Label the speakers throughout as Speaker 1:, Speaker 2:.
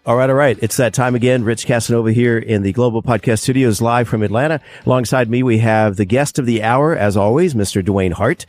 Speaker 1: All right. It's that time again. Rich Casanova here in the Global Podcast Studios live from Atlanta. Alongside me, we have the guest of the hour, as always, Mr. Dewayne Hart.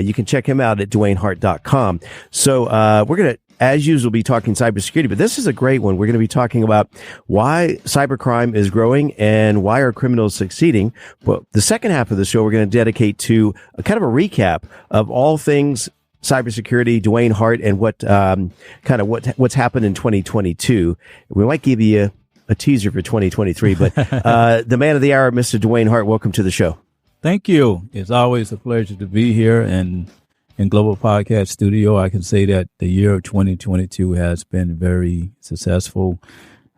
Speaker 1: You can check him out at DewayneHart.com. So we're going to, as usual, be talking cybersecurity, but this is a great one. We're going to be talking about why cybercrime is growing and why are criminals succeeding. But the second half of the show, we're going to dedicate to a kind of a recap of all things cybersecurity, Dewayne Hart, and what's happened in 2022. We might give you a teaser for 2023, but the man of the hour, Mr. Dewayne Hart, welcome to the show.
Speaker 2: Thank you. It's always a pleasure to be here and in Global Podcast Studio. I can say that the year of 2022 has been very successful.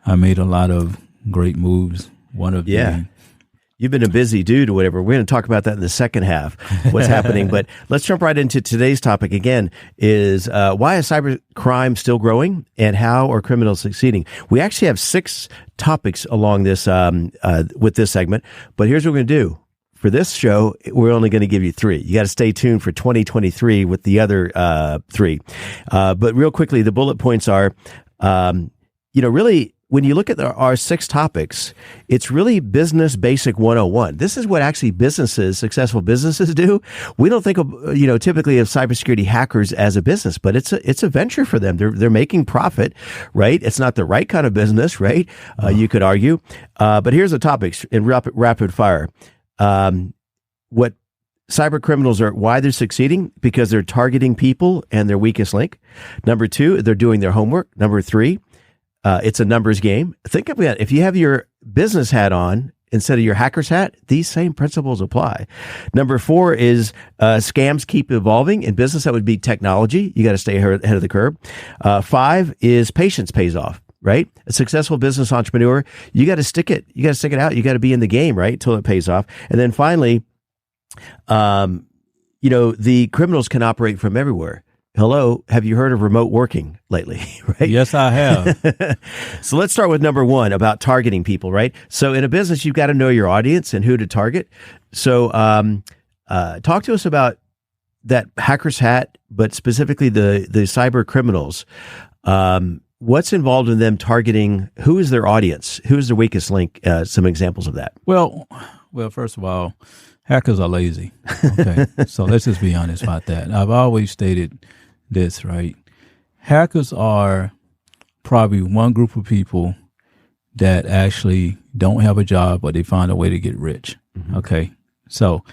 Speaker 2: I made a lot of great moves.
Speaker 1: You've been a busy dude or whatever. We're going to talk about that in the second half, what's happening. But let's jump right into today's topic again is why is cybercrime still growing and how are criminals succeeding? We actually have 6 topics along this with this segment. But here's what we're going to do. For this show, we're only going to give you 3. You got to stay tuned for 2023 with the other 3. But real quickly, the bullet points are, really, when you look at our 6 topics, it's really business basic 101. This is what actually successful businesses do. We don't think of, typically of cybersecurity hackers as a business, but it's a venture for them. They're making profit, right? It's not the right kind of business, right? You could argue. But here's the topics in rapid fire. What cyber criminals are, why they're succeeding, because they're targeting people and their weakest link. Number 2, they're doing their homework. Number 3, it's a numbers game. Think of that. If you have your business hat on instead of your hacker's hat, these same principles apply. Number 4 is scams keep evolving. In business, that would be technology. You got to stay ahead of the curve. 5 is patience pays off, right? A successful business entrepreneur, you got to stick it. You got to stick it out. You got to be in the game, right? Till it pays off. And then finally, the criminals can operate from everywhere. Hello, have you heard of remote working lately, right?
Speaker 2: Yes, I have.
Speaker 1: So let's start with number 1 about targeting people, right? So in a business, you've got to know your audience and who to target. So talk to us about that hacker's hat, but specifically the cyber criminals. What's involved in them targeting? Who is their audience? Who is their weakest link? Some examples of that.
Speaker 2: Well, first of all, hackers are lazy. Okay, so let's just be honest about that. I've always stated this, right? Hackers are probably one group of people that actually don't have a job, but they find a way to get rich. Mm-hmm. Okay, so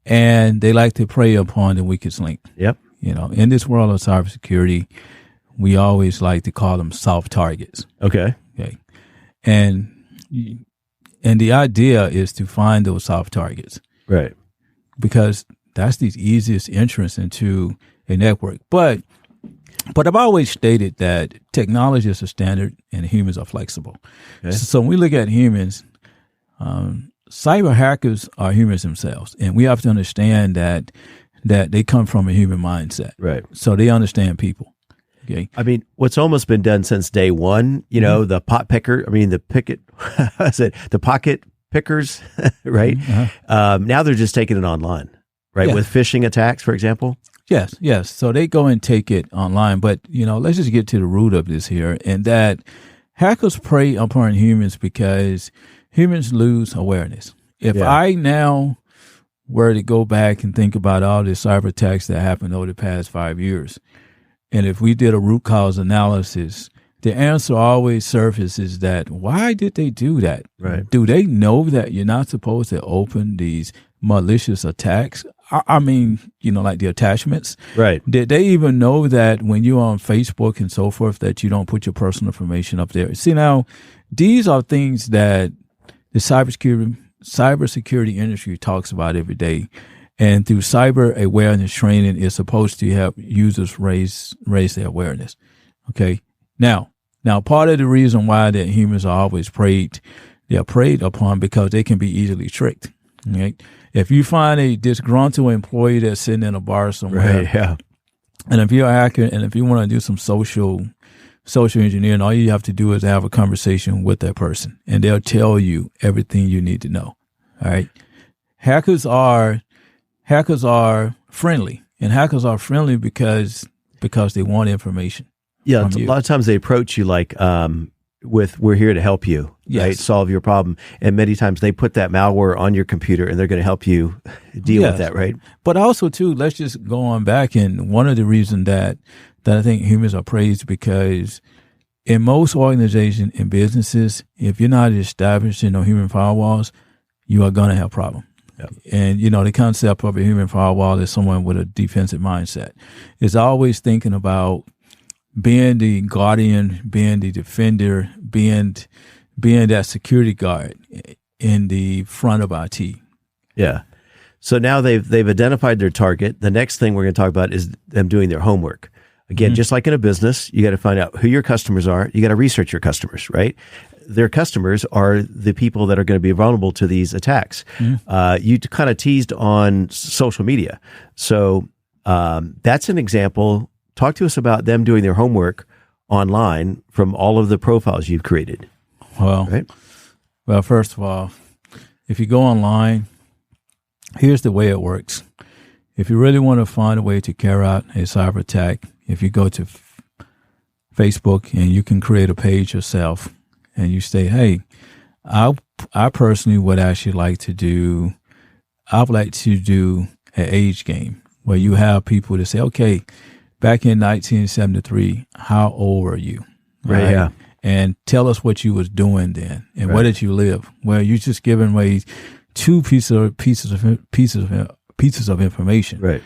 Speaker 2: and they like to prey upon the weakest link. Yep. In this world of cybersecurity, we always like to call them soft targets. Okay. And the idea is to find those soft targets. Right. Because that's the easiest entrance into a network. But I've always stated that technology is a standard and humans are flexible. Okay. So when we look at humans, cyber hackers are humans themselves. And we have to understand that they come from a human mindset. Right. So they understand people. Okay. I mean,
Speaker 1: what's almost been done since day one, the pocket pickers, right? Uh-huh. Now they're just taking it online, right? Yes. With phishing attacks, for example.
Speaker 2: Yes. So they go and take it online. But, let's just get to the root of this here, and that hackers prey upon humans because humans lose awareness. If I now were to go back and think about all the cyber attacks that happened over the past 5 years, and if we did a root cause analysis, the answer always surfaces that why did they do that? Right. Do they know that you're not supposed to open these malicious attacks? I mean, like the attachments. Right. Did they even know that when you're on Facebook and so forth that you don't put your personal information up there? See, now, these are things that the cybersecurity industry talks about every day. And through cyber awareness training, it's supposed to help users raise their awareness. Okay. Now, part of the reason why that humans are always preyed upon because they can be easily tricked. Right? If you find a disgruntled employee that's sitting in a bar somewhere, right, and if you're a hacker and if you want to do some social engineering, all you have to do is have a conversation with that person, and they'll tell you everything you need to know. All right, hackers are friendly, and hackers are friendly because they want information.
Speaker 1: Yeah, a lot of times they approach you like, we're here to help you,
Speaker 2: Yes.
Speaker 1: right? Solve your problem. And many times they put that malware on your computer and they're going to help you deal
Speaker 2: Yes.
Speaker 1: with that, right?
Speaker 2: But also too, let's just go on back. And one of the reasons that I think humans are praised, because in most organizations and businesses, if you're not established in human firewalls, you are going to have problems.
Speaker 1: Yep.
Speaker 2: And, the concept of a human firewall is someone with a defensive mindset. Is always thinking about being the guardian, being the defender, being that security guard in the front of IT.
Speaker 1: Yeah. So now they've identified their target. The next thing we're going to talk about is them doing their homework. Again, just like in a business, you got to find out who your customers are. You got to research your customers, right? Their customers are the people that are going to be vulnerable to these attacks. You kind of teased on social media. So that's an example. Talk to us about them doing their homework online from all of the profiles you've created.
Speaker 2: Well, first of all, if you go online, here's the way it works. If you really want to find a way to carry out a cyber attack, if you go to Facebook and you can create a page yourself and you say, hey, I personally would actually like to do, I'd like to do an age game where you have people to say, okay, back in 1973, how old were you?
Speaker 1: Right. Yeah.
Speaker 2: And tell us what you was doing then, and where did you live? Well, you just giving away two pieces of information.
Speaker 1: Right.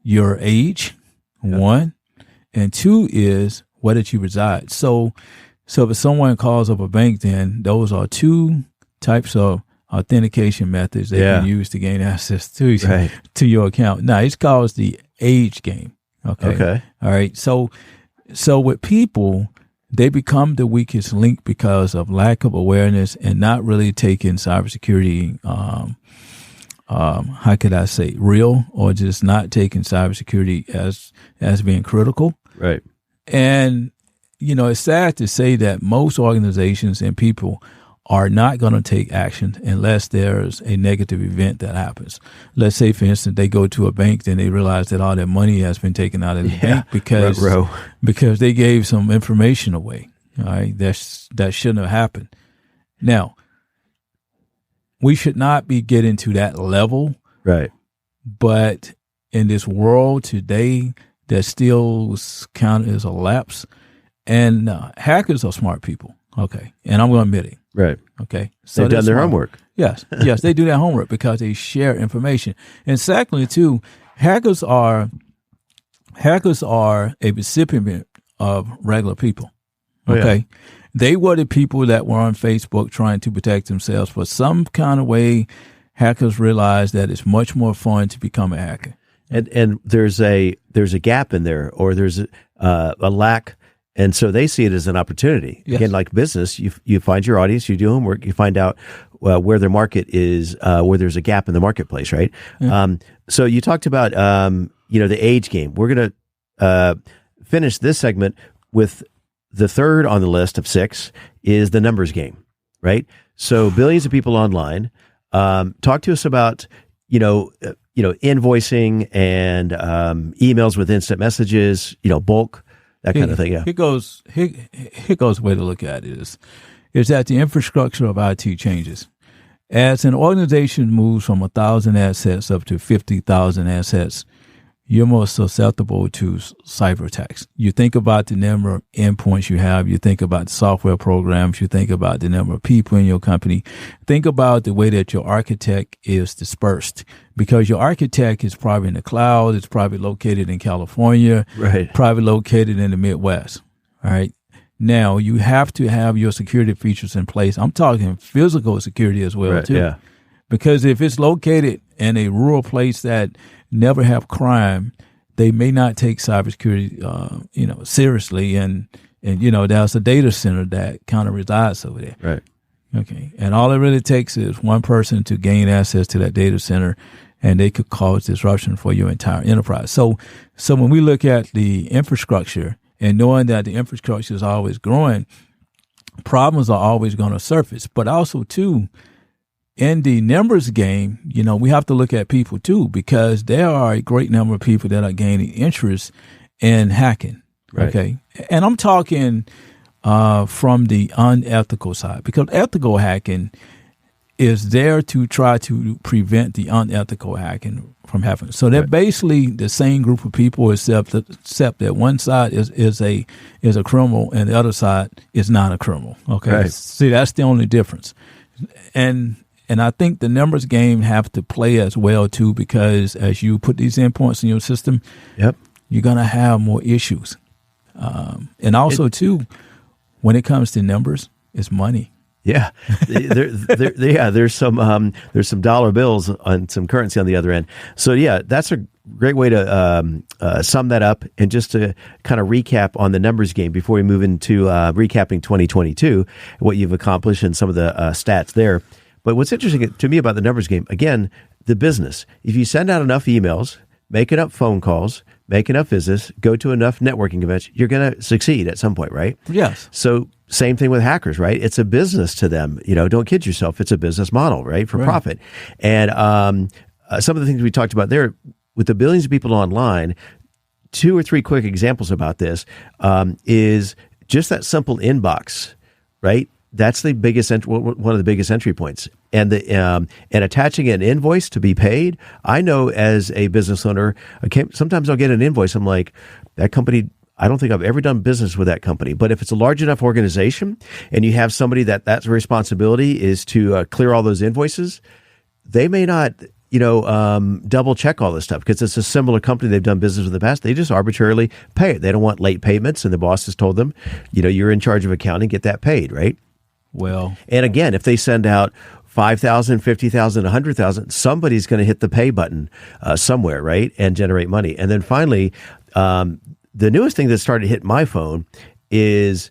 Speaker 2: Your age, one, and two is where did you reside? So if someone calls up a bank, then those are two types of authentication methods they can use to gain access to your account. Now, it's called the age game. Okay. All right. So with people, they become the weakest link because of lack of awareness and not really taking cybersecurity, how could I say, real, or just not taking cybersecurity as being critical.
Speaker 1: Right.
Speaker 2: And, it's sad to say that most organizations and people are not going to take action unless there's a negative event that happens. Let's say, for instance, they go to a bank, then they realize that all their money has been taken out of the bank because they gave some information away. All right, that shouldn't have happened. Now, we should not be getting to that level,
Speaker 1: right?
Speaker 2: But in this world today, that still counted as a lapse. And hackers are smart people. Okay, and I'm going to admit it.
Speaker 1: Right.
Speaker 2: Okay.
Speaker 1: So they've done their homework.
Speaker 2: Yes. Yes, they do their homework because they share information. And secondly, too, hackers are a recipient of regular people. Okay. They were the people that were on Facebook trying to protect themselves. For some kind of way, hackers realized that it's much more fun to become a hacker.
Speaker 1: And there's a gap in there, or there's a lack. And so they see it as an opportunity. Yes. Again, like business, you find your audience, you do homework, you find out where their market is, where there's a gap in the marketplace, right? Yeah. So you talked about, the age game. We're going to finish this segment with the third on the list of 6 is the numbers game, right? So billions of people online. Talk to us about, invoicing and emails with instant messages, bulk. That kind of thing, yeah.
Speaker 2: Here goes a way to look at it is that the infrastructure of IT changes. As an organization moves from 1,000 assets up to 50,000 assets, you're more susceptible to cyber attacks. You think about the number of endpoints you have. You think about software programs. You think about the number of people in your company. Think about the way that your architect is dispersed, because your architect is probably in the cloud. It's probably located in California,
Speaker 1: right? Probably
Speaker 2: located in the Midwest. All right. Now you have to have your security features in place. I'm talking physical security as well, too. Yeah. Because if it's located in a rural place that never have crime, they may not take cybersecurity, seriously. And there's a data center that kind of resides over there.
Speaker 1: Right.
Speaker 2: Okay. And all it really takes is one person to gain access to that data center, and they could cause disruption for your entire enterprise. So when we look at the infrastructure and knowing that the infrastructure is always growing, problems are always going to surface. But also, too, in the numbers game, we have to look at people too, because there are a great number of people that are gaining interest in hacking.
Speaker 1: Right.
Speaker 2: Okay. And I'm talking from the unethical side, because ethical hacking is there to try to prevent the unethical hacking from happening. So they're basically the same group of people, except that one side is a criminal and the other side is not a criminal. Okay,
Speaker 1: right.
Speaker 2: See, that's the only difference. And I think the numbers game have to play as well too, because as you put these endpoints in your system, you're gonna have more issues. And also too, when it comes to numbers, it's money.
Speaker 1: Yeah, there's some dollar bills and some currency on the other end. So yeah, that's a great way to sum that up. And just to kind of recap on the numbers game before we move into recapping 2022, what you've accomplished and some of the stats there. But what's interesting to me about the numbers game, again, the business. If you send out enough emails, make enough phone calls, make enough visits, go to enough networking events, you're going to succeed at some point, right?
Speaker 2: Yes.
Speaker 1: So same thing with hackers, right? It's a business to them. Don't kid yourself. It's a business model, right? For profit. And some of the things we talked about there, with the billions of people online, 2 or 3 quick examples about this is just that simple inbox, right? That's the biggest one of the biggest entry points, and attaching an invoice to be paid. I know as a business owner, sometimes I'll get an invoice. I'm like, that company, I don't think I've ever done business with that company. But if it's a large enough organization and you have somebody that's responsibility is to clear all those invoices, they may not double check all this stuff because it's a similar company they've done business with in the past. They just arbitrarily pay it. They don't want late payments, and the boss has told them, you're in charge of accounting, get that paid, right?
Speaker 2: Well,
Speaker 1: and again, if they send out 5,000, 50,000, 100,000, somebody's going to hit the pay button somewhere, right, and generate money. And then finally, the newest thing that started to hit my phone is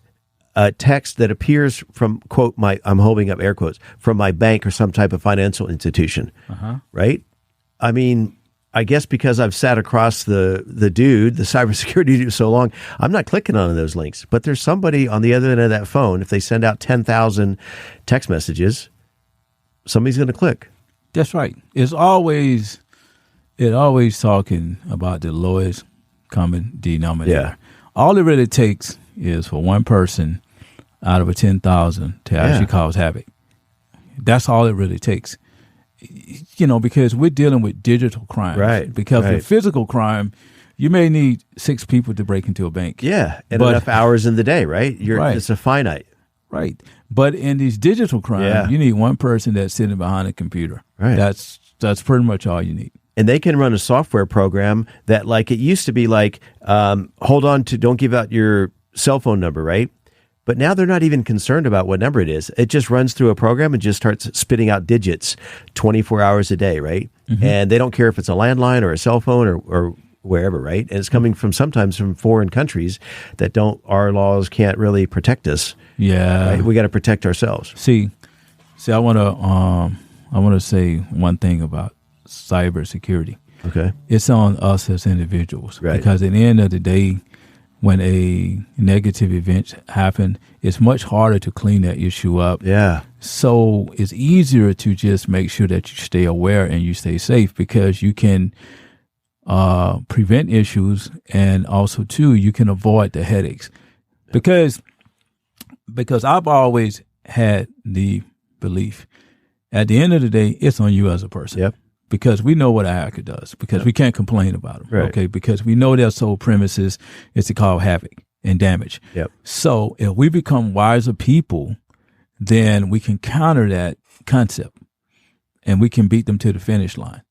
Speaker 1: a text that appears from, quote, I'm holding up air quotes, from my bank or some type of financial institution, right? I mean, I guess because I've sat across the cybersecurity dude so long, I'm not clicking on those links. But there's somebody on the other end of that phone. If they send out 10,000 text messages, somebody's going to click.
Speaker 2: That's right. It always talking about the lowest common denominator.
Speaker 1: Yeah.
Speaker 2: All it really takes is for one person out of a 10,000 to actually cause havoc. That's all it really takes. Because we're dealing with digital crime.
Speaker 1: Right.
Speaker 2: Because with physical crime, you may need 6 people to break into a bank.
Speaker 1: Yeah, and enough hours in the day, right? It's a finite.
Speaker 2: Right. But in these digital crimes, you need one person that's sitting behind a computer.
Speaker 1: Right.
Speaker 2: That's pretty much all you need.
Speaker 1: And they can run a software program that, like, it used to be like, don't give out your cell phone number, right? But now they're not even concerned about what number it is. It just runs through a program and just starts spitting out digits 24 hours a day, right? Mm-hmm. And they don't care if it's a landline or a cell phone or wherever, right? And it's coming sometimes from foreign countries that our laws can't really protect us.
Speaker 2: Yeah.
Speaker 1: Right? We got to protect ourselves.
Speaker 2: See, I want to say one thing about cybersecurity.
Speaker 1: Okay.
Speaker 2: It's on us as individuals.
Speaker 1: Right.
Speaker 2: Because at the end of the day, when a negative event happens, it's much harder to clean that issue up.
Speaker 1: Yeah.
Speaker 2: So it's easier to just make sure that you stay aware and you stay safe, because you can prevent issues, and also too, you can avoid the headaches. Because I've always had the belief, at the end of the day, it's on you as a person.
Speaker 1: Yep.
Speaker 2: Because we know what a hacker does, because we can't complain about them.
Speaker 1: Right.
Speaker 2: Okay. Because we know their sole premises is to cause havoc and damage.
Speaker 1: Yep.
Speaker 2: So if we become wiser people, then we can counter that concept and we can beat them to the finish line.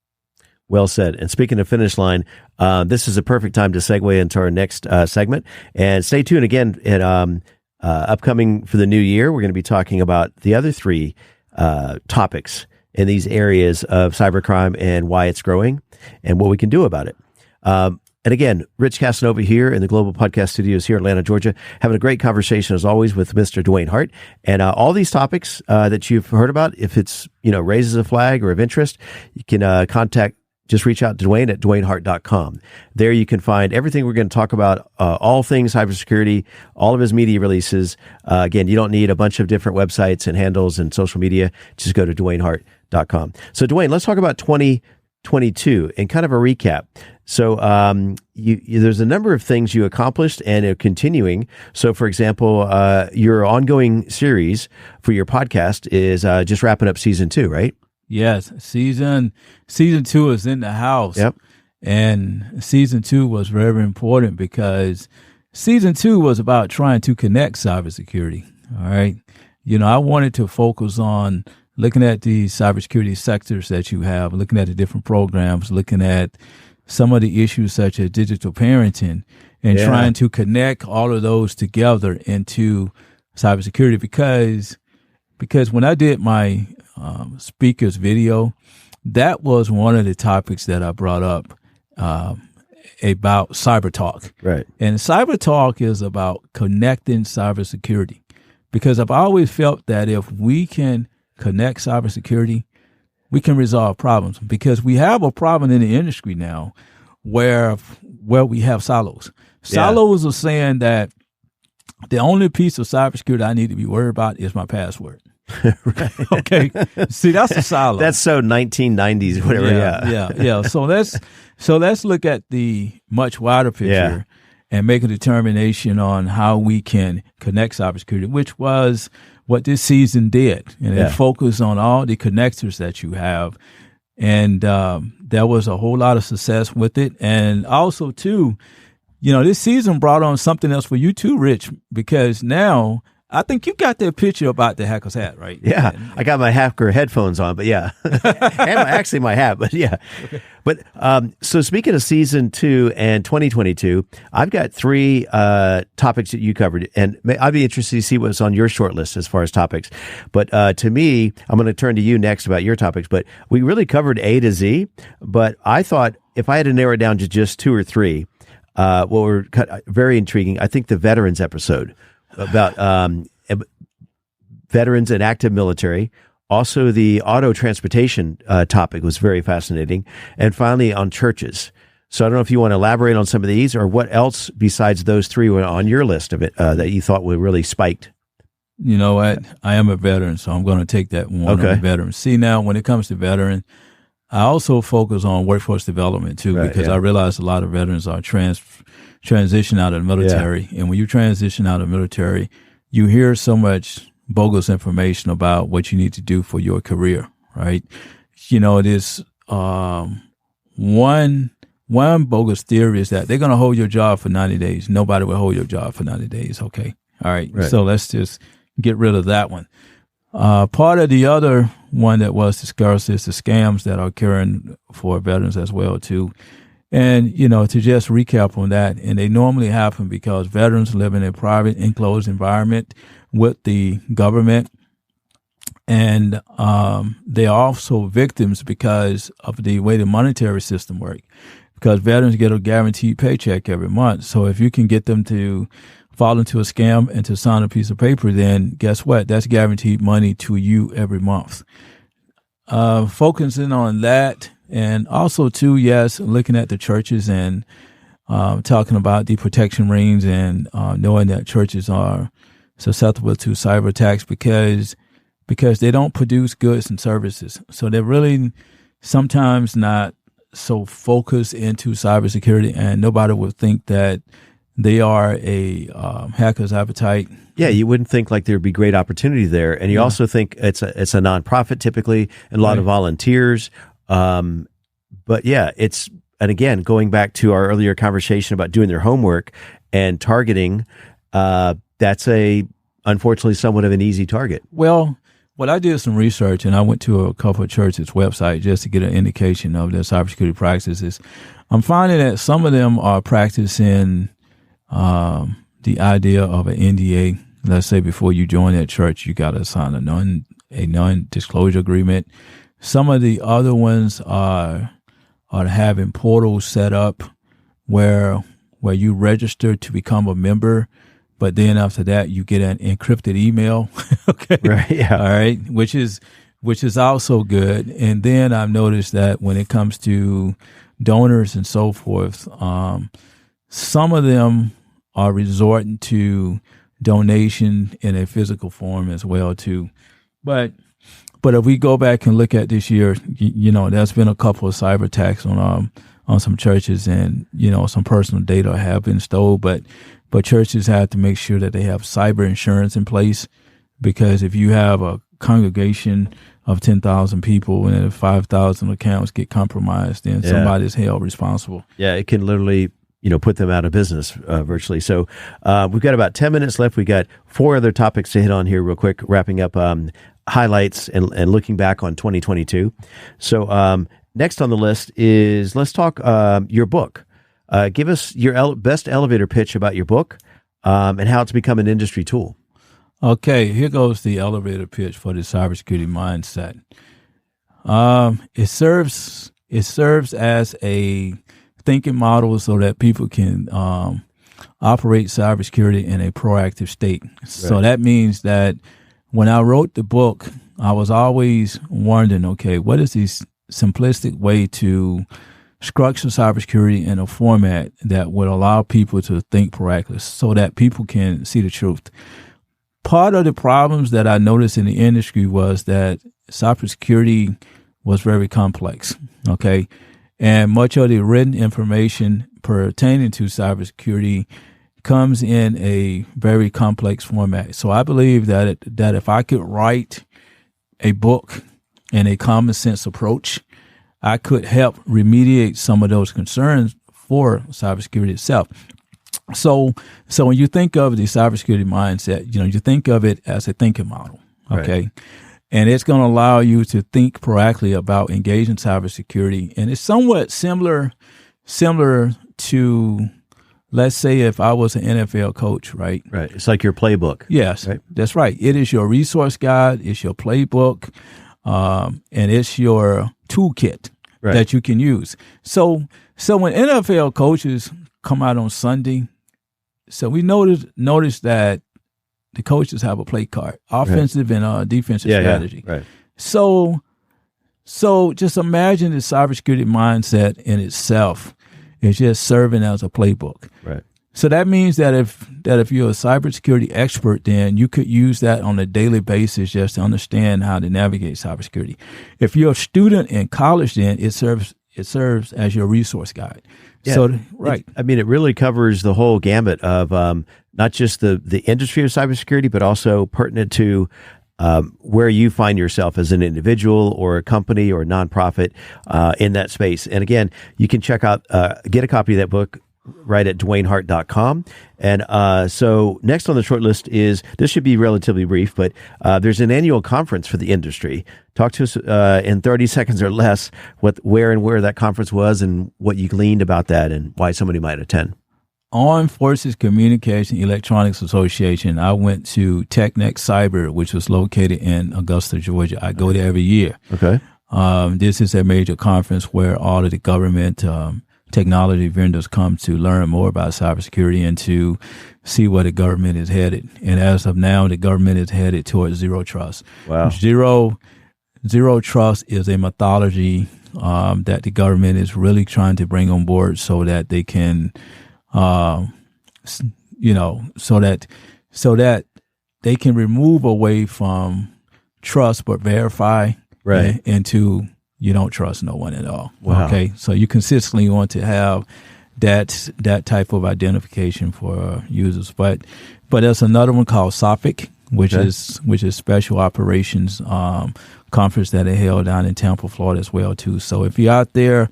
Speaker 1: Well said. And speaking of finish line, this is a perfect time to segue into our next segment. And stay tuned again at upcoming for the new year. We're going to be talking about the other 3 topics in these areas of cybercrime and why it's growing and what we can do about it. And again, Rich Casanova here in the Global Podcast Studios here in Atlanta, Georgia, having a great conversation as always with Mr. Dewayne Hart. And all these topics that you've heard about, if it's, raises a flag or of interest, you can just reach out to Dewayne at DewayneHart.com. There you can find everything we're going to talk about, all things cybersecurity, all of his media releases. Again, you don't need a bunch of different websites and handles and social media. Just go to DewayneHart.com. So Dewayne, let's talk about 2022 and kind of a recap. So there's a number of things you accomplished and are continuing. So, for example, your ongoing series for your podcast is just wrapping up season 2, right?
Speaker 2: Yes, season 2 is in the house.
Speaker 1: Yep.
Speaker 2: And season 2 was very important because season 2 was about trying to connect cybersecurity. All right. I wanted to focus on looking at the cybersecurity sectors that you have, looking at the different programs, looking at some of the issues such as digital parenting, and trying to connect all of those together into cybersecurity. Because when I did my speaker's video, that was one of the topics that I brought up about cyber talk.
Speaker 1: Right.
Speaker 2: And cyber talk is about connecting cybersecurity, because I've always felt that if we can connect cybersecurity, we can resolve problems, because we have a problem in the industry now where we have silos. Silos are saying that the only piece of cybersecurity I need to be worried about is my password.
Speaker 1: Right.
Speaker 2: Okay. See, that's a silo.
Speaker 1: That's so 1990s, whatever.
Speaker 2: Yeah. So let's look at the much wider picture and make a determination on how we can connect cybersecurity, which was what this season did. And it focused on all the connectors that you have. And there was a whole lot of success with it. And also, too, this season brought on something else for you, too, Rich, because now I think you got that picture about the hacker's hat, right?
Speaker 1: Yeah, I got my hacker headphones on, but and actually my hat, but yeah. Okay. But so speaking of season 2 and 2022, I've got 3 topics that you covered, and I'd be interested to see what's on your short list as far as topics. But to me, I'm going to turn to you next about your topics, but we really covered A to Z, but I thought if I had to narrow it down to just 2 or 3, what were very intriguing, I think the veterans episode about veterans and active military. Also, the auto transportation topic was very fascinating. And finally, on churches. So I don't know if you want to elaborate on some of these, or what else besides those 3 were on your list of it that you thought were really spiked.
Speaker 2: You know what? I am a veteran, so I'm going to take that one on veterans. See, now, when it comes to veteran, I also focus on workforce development, too, because I realize a lot of veterans are transition out of the military. And when you transition out of the military, you hear so much bogus information about what you need to do for your career, right? It is one bogus theory is that they're going to hold your job for 90 days. Nobody will hold your job for 90 days. Okay. All right. So let's just get rid of that one. Part of the other one that was discussed is the scams that are occurring for veterans as well, too. And, to just recap on that, and they normally happen because veterans live in a private, enclosed environment with the government. And they are also victims because of the way the monetary system works, because veterans get a guaranteed paycheck every month. So if you can get them to fall into a scam and to sign a piece of paper, then guess what? That's guaranteed money to you every month. Focusing on that. And also, too, looking at the churches and talking about the protection rings and knowing that churches are susceptible to cyber attacks because they don't produce goods and services. So they're really sometimes not so focused into cybersecurity, and nobody would think that they are a hacker's appetite. Yeah,
Speaker 1: you wouldn't think like there'd be great opportunity there. And you also think it's a nonprofit typically, and a lot of volunteers. But and again, going back to our earlier conversation about doing their homework and targeting, that's unfortunately somewhat of an easy target.
Speaker 2: Well, I did some research, and I went to a couple of churches' websites just to get an indication of their cybersecurity practices. I'm finding that some of them are practicing the idea of an NDA. Let's say before you join that church, you got to sign a non-disclosure agreement. Some of the other ones are having portals set up where you register to become a member, but then after that you get an encrypted email. Okay.
Speaker 1: Right. Yeah.
Speaker 2: All right. Which is also good. And then I've noticed that when it comes to donors and so forth, some of them are resorting to donation in a physical form as well too. But But if we go back and look at this year, there's been a couple of cyber attacks on some churches, and some personal data have been stolen. But churches have to make sure that they have cyber insurance in place, because if you have a congregation of 10,000 people and 5,000 accounts get compromised, then somebody's held responsible.
Speaker 1: Yeah, it can literally put them out of business virtually. So we've got about 10 minutes left. We got 4 other topics to hit on here real quick, wrapping up highlights and looking back on 2022. So next on the list is, let's talk your book. Give us your best elevator pitch about your book and how it's become an industry tool.
Speaker 2: Okay, here goes the elevator pitch for the cybersecurity mindset. It serves as a thinking model so that people can operate cybersecurity in a proactive state. Right. So that means that when I wrote the book, I was always wondering, okay, what is this simplistic way to structure cybersecurity in a format that would allow people to think proactively so that people can see the truth? Part of the problems that I noticed in the industry was that cybersecurity was very complex, okay? And much of the written information pertaining to cybersecurity comes in a very complex format. So I believe that if I could write a book in a common sense approach, I could help remediate some of those concerns for cybersecurity itself. So when you think of the cybersecurity mindset, you think of it as a thinking model, okay? Right. And it's going to allow you to think proactively about engaging cybersecurity. And it's somewhat similar to, let's say, if I was an NFL coach, right?
Speaker 1: Right. It's like your playbook.
Speaker 2: Yes,
Speaker 1: right?
Speaker 2: That's right. It is your resource guide, it's your playbook, and it's your toolkit that you can use. So when NFL coaches come out on Sunday, so we noticed that the coaches have a play card, offensive and defensive strategy.
Speaker 1: Yeah, right.
Speaker 2: So just imagine the cybersecurity mindset in itself is just serving as a playbook.
Speaker 1: Right.
Speaker 2: So that means that if you're a cybersecurity expert, then you could use that on a daily basis just to understand how to navigate cybersecurity. If you're a student in college, then it serves as your resource guide.
Speaker 1: Yeah.
Speaker 2: So, right.
Speaker 1: It really covers the whole gamut of not just the industry of cybersecurity, but also pertinent to where you find yourself as an individual or a company or a nonprofit in that space. And again, you can check out, get a copy of that book right at DewayneHart.com. And so next on the short list is, this should be relatively brief, but there's an annual conference for the industry. Talk to us in 30 seconds or less where that conference was and what you gleaned about that and why somebody might attend.
Speaker 2: Armed Forces Communication Electronics Association. I went to TechNet Cyber, which was located in Augusta, Georgia. I go there every year.
Speaker 1: Okay.
Speaker 2: This is a major conference where all of the government technology vendors come to learn more about cybersecurity and to see where the government is headed. And as of now, the government is headed towards zero trust.
Speaker 1: Wow.
Speaker 2: Zero trust is a methodology that the government is really trying to bring on board so that they can, so that they can remove away from trust but verify into you don't trust no one at all.
Speaker 1: Wow. Okay,
Speaker 2: so you consistently want to have that type of identification for users. But there's another one called SOPIC, which is Special Operations Conference that they held down in Tampa, Florida as well too. So if you're out there,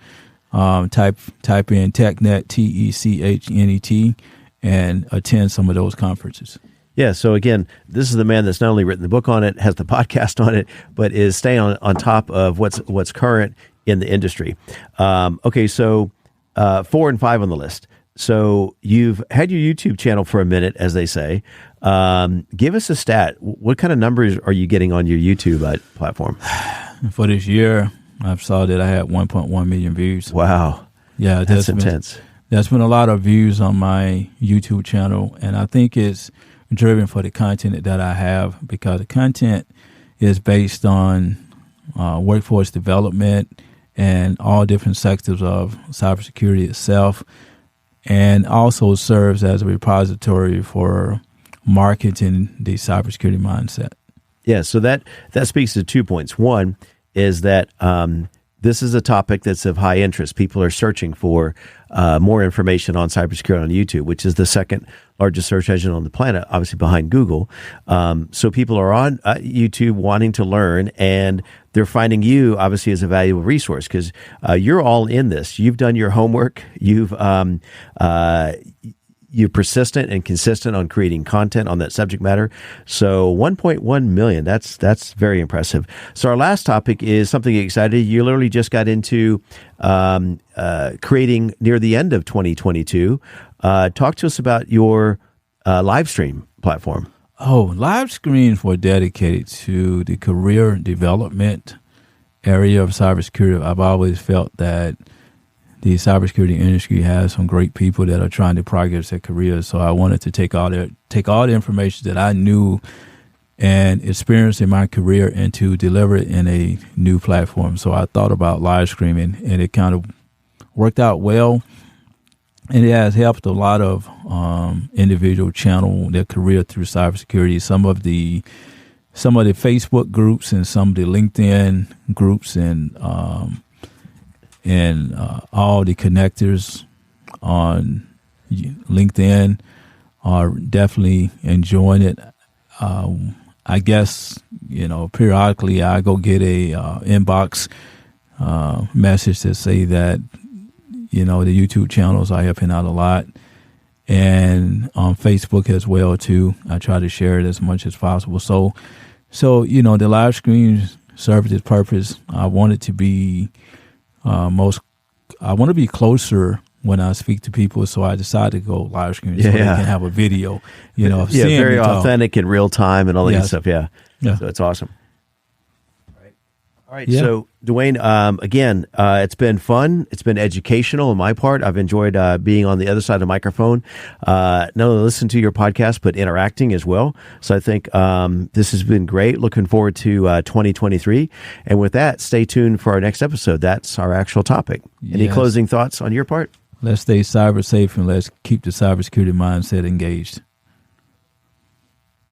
Speaker 2: type in TechNet, TECHNET, and attend some of those conferences.
Speaker 1: Yeah. So again, this is the man that's not only written the book on it, has the podcast on it, but is staying on top of what's current in the industry. Okay. So 4 and 5 on the list. So you've had your YouTube channel for a minute, as they say. Give us a stat. What kind of numbers are you getting on your YouTube platform?
Speaker 2: For this year, I saw that I had 1.1 million views.
Speaker 1: Wow.
Speaker 2: Yeah.
Speaker 1: That's intense.
Speaker 2: There's been a lot of views on my YouTube channel, and I think it's driven for the content that I have, because the content is based on workforce development and all different sectors of cybersecurity itself, and also serves as a repository for marketing the cybersecurity mindset.
Speaker 1: Yeah, so that speaks to 2 points. One is that this is a topic that's of high interest. People are searching for more information on cybersecurity on YouTube, which is the second largest search engine on the planet, obviously behind Google. So people are on YouTube wanting to learn, and they're finding you obviously as a valuable resource because you're all in this. You've done your homework. You're persistent and consistent on creating content on that subject matter. So 1.1 million, that's very impressive. So our last topic is something exciting. You literally just got into creating near the end of 2022. Talk to us about your live stream platform.
Speaker 2: Oh, live streams were dedicated to the career development area of cybersecurity. I've always felt that the cybersecurity industry has some great people that are trying to progress their careers. So I wanted to take all the information that I knew and experienced in my career and to deliver it in a new platform. So I thought about live streaming, and it kind of worked out well. And it has helped a lot of individual channel their career through cybersecurity. Some of the Facebook groups and some of the LinkedIn groups and all the connectors on LinkedIn are definitely enjoying it. I guess, periodically I go get a inbox message to say that, the YouTube channels are helping out a lot. And on Facebook as well, too. I try to share it as much as possible. So the live stream served its purpose. I want it to be I want to be closer when I speak to people, so I decided to go live stream so they can have a video, of seeing
Speaker 1: very authentic in real time and all that good stuff. Yeah. So it's awesome. All right.
Speaker 2: Yeah.
Speaker 1: So Dewayne, again, it's been fun. It's been educational on my part. I've enjoyed being on the other side of the microphone, not only listen to your podcast, but interacting as well. So I think this has been great. Looking forward to 2023. And with that, stay tuned for our next episode. That's our actual topic. Any closing thoughts on your part?
Speaker 2: Let's stay cyber safe and let's keep the cybersecurity mindset engaged.